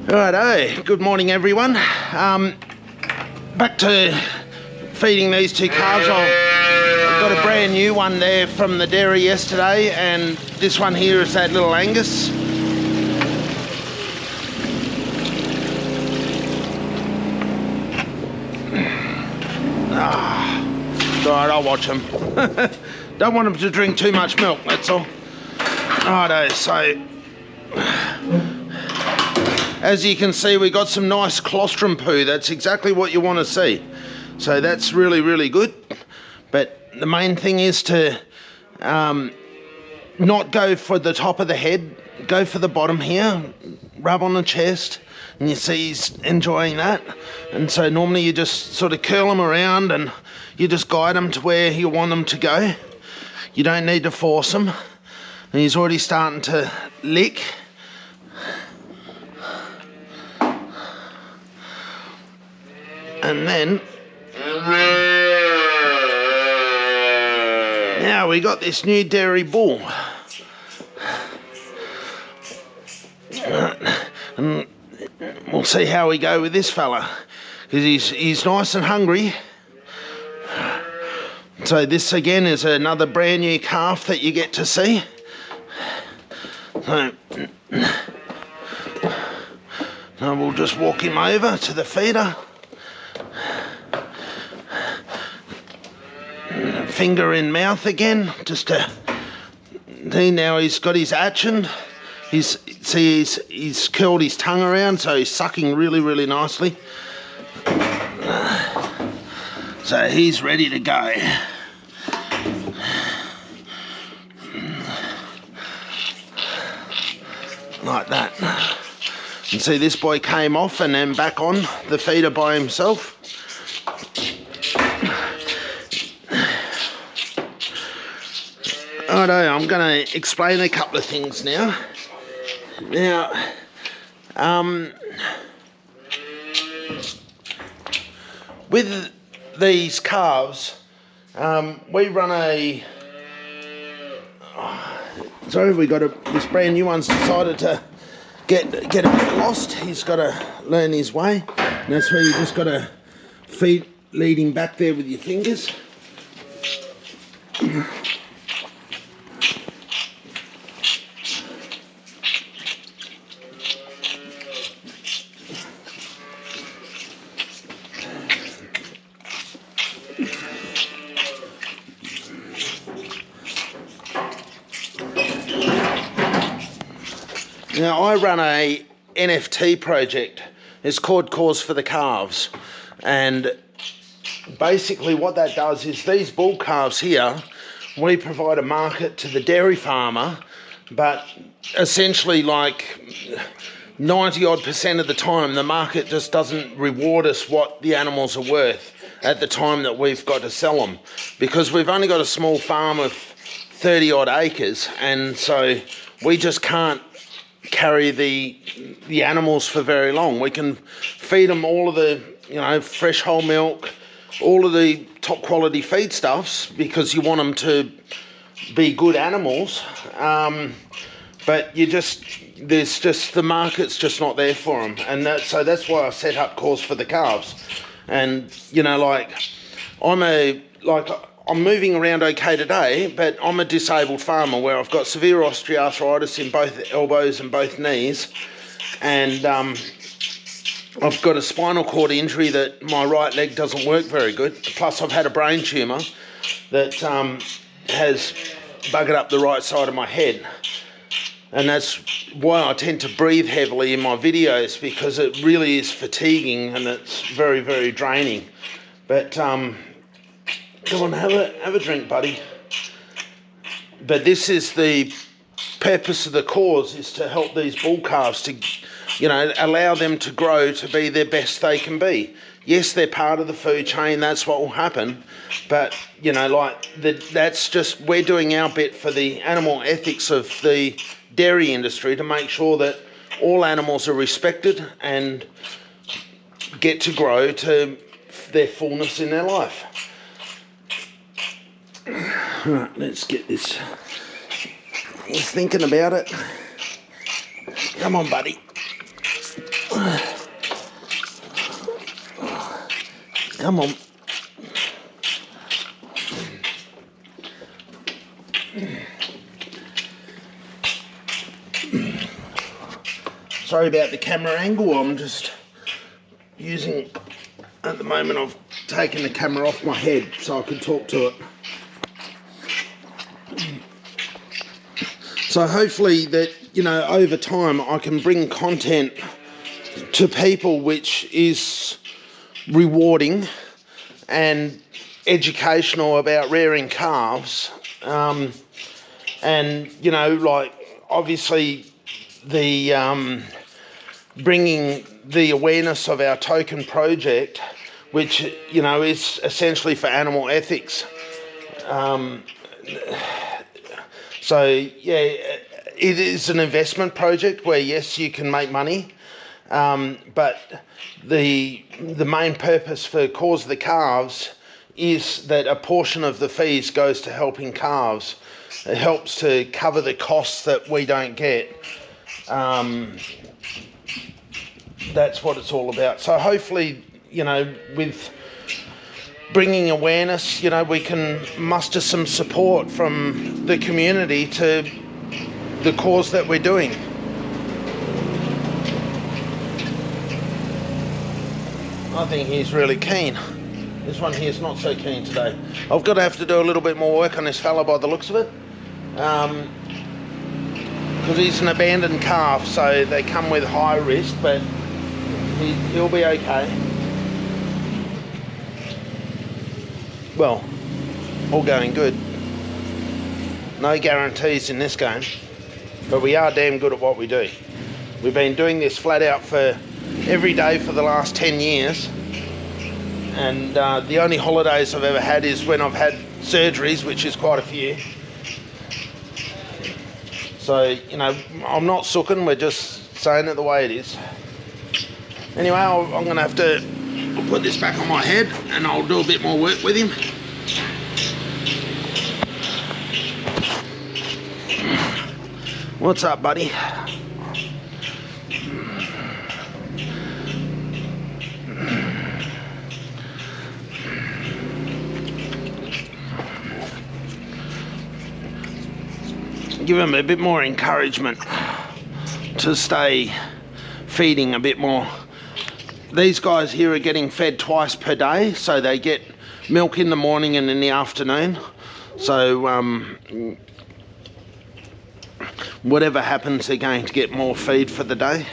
Righto, good morning everyone. Back to feeding these two calves. I've got a brand new one there from the dairy yesterday, and this one here is that little Angus. Alright, I'll watch him. Don't want him to drink too much milk, that's all. Righto, so as you can see, we got some nice colostrum poo. That's exactly what you want to see. So that's really, really good. But the main thing is to not go for the top of the head. Go for the bottom here. Rub on the chest. And you see he's enjoying that. And so normally you just sort of curl him around and you just guide him to where you want him to go. You don't need to force him. And he's already starting to lick. And then now we got this new dairy bull, and we'll see how we go with this fella, because he's nice and hungry. So this again is another brand new calf that you get to see. So now we'll just walk him over to the feeder. Finger in mouth again, just to see. Now he's got his action. He's curled his tongue around, so he's sucking really, really nicely. So he's ready to go. Like that. And see, this boy came off and then back on the feeder by himself. Righto, I'm going to explain a couple of things now. Now, with these calves, we run a... sorry, we got this brand new one's decided to get a bit lost. He's got to learn his way. And that's where you just got to lead him back there with your fingers. Now I run a NFT project. It's called Cause for the Calves, and basically what that does is these bull calves here, we provide a market to the dairy farmer, but essentially like 90% of the time the market just doesn't reward us what the animals are worth at the time that we've got to sell them, because we've only got a small farm of 30 odd acres, and so we just can't carry the animals for very long. We can feed them all of the, fresh whole milk, all of the top quality feedstuffs, because you want them to be good animals, but the market's just not there for them, and so that's why I set up Cause for the Calves. And I'm moving around okay today, but I'm a disabled farmer where I've got severe osteoarthritis in both elbows and both knees, and I've got a spinal cord injury that my right leg doesn't work very good. Plus I've had a brain tumour that has buggered up the right side of my head, and that's why I tend to breathe heavily in my videos, because it really is fatiguing and it's very, very draining. But come on, have a drink, buddy. But this is the purpose of the cause, is to help these bull calves to, allow them to grow to be their best they can be. Yes, they're part of the food chain, that's what will happen, but, that's just, we're doing our bit for the animal ethics of the dairy industry to make sure that all animals are respected and get to grow to their fullness in their life. Right, let's get this. He's thinking about it. Come on, buddy. Come on. Sorry about the camera angle, I'm just using, at the moment I've taken the camera off my head so I can talk to it. So hopefully that, you know, over time I can bring content to people which is rewarding and educational about rearing calves. And, you know, like obviously the bringing the awareness of our token project, which, you know, is essentially for animal ethics. So yeah, it is an investment project where yes, you can make money, but the main purpose for Cause of the Calves is that a portion of the fees goes to helping calves. It helps to cover the costs that we don't get. That's what it's all about. So hopefully, you know, with bringing awareness, you know, we can muster some support from the community to the cause that we're doing. I think he's really keen. This one here's not so keen today. I've got to have to do a little bit more work on this fella by the looks of it. Because he's an abandoned calf, so they come with high risk, but he'll be okay. Well, all going good. No guarantees in this game, but we are damn good at what we do. We've been doing this flat out for every day for the last 10 years, and the only holidays I've ever had is when I've had surgeries, which is quite a few. So, you know, I'm not sooking, we're just saying it the way it is. Anyway, I'm going to have to put this back on my head and I'll do a bit more work with him. What's up, buddy? Give him a bit more encouragement to stay feeding a bit more. These guys here are getting fed twice per day, so they get milk in the morning and in the afternoon. So whatever happens, they're going to get more feed for the day.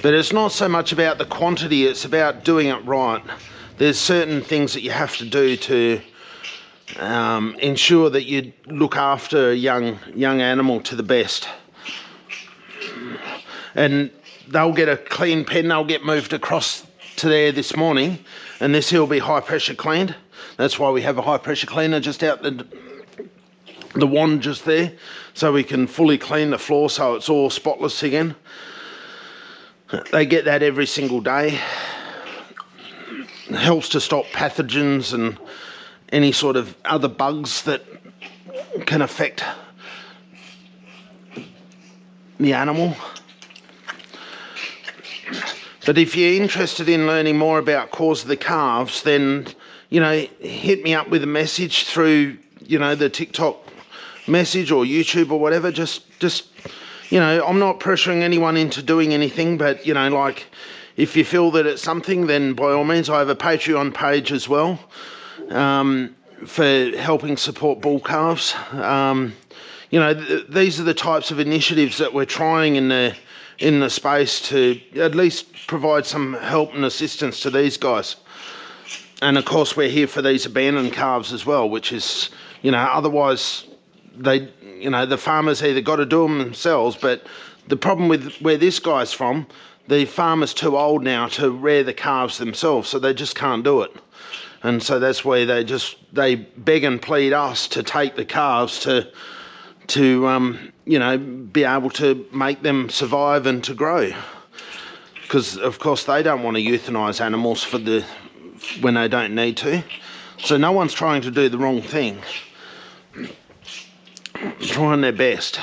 But it's not so much about the quantity, it's about doing it right. There's certain things that you have to do to ensure that you look after a young animal to the best. And they'll get a clean pen, they'll get moved across to there this morning, and this here will be high pressure cleaned. That's why we have a high pressure cleaner just out the wand just there, so we can fully clean the floor so it's all spotless again. They get that every single day. It helps to stop pathogens and any sort of other bugs that can affect the animal. But if you're interested in learning more about Cause of the Calves, then, you know, hit me up with a message through, you know, the TikTok message or YouTube or whatever. Just, you know, I'm not pressuring anyone into doing anything, but, you know, like, if you feel that it's something, then by all means, I have a Patreon page as well. For helping support bull calves. You know, these are the types of initiatives that we're trying in the space to at least provide some help and assistance to these guys. And of course, we're here for these abandoned calves as well, which is, you know, otherwise they, you know, the farmers either got to do them themselves, but the problem with where this guy's from, the farmer's too old now to rear the calves themselves, so they just can't do it. And so that's where they beg and plead us to take the calves to you know, be able to make them survive and to grow. Because of course they don't want to euthanize animals when they don't need to. So no one's trying to do the wrong thing. Trying their best.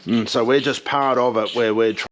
And so we're just part of it, where we're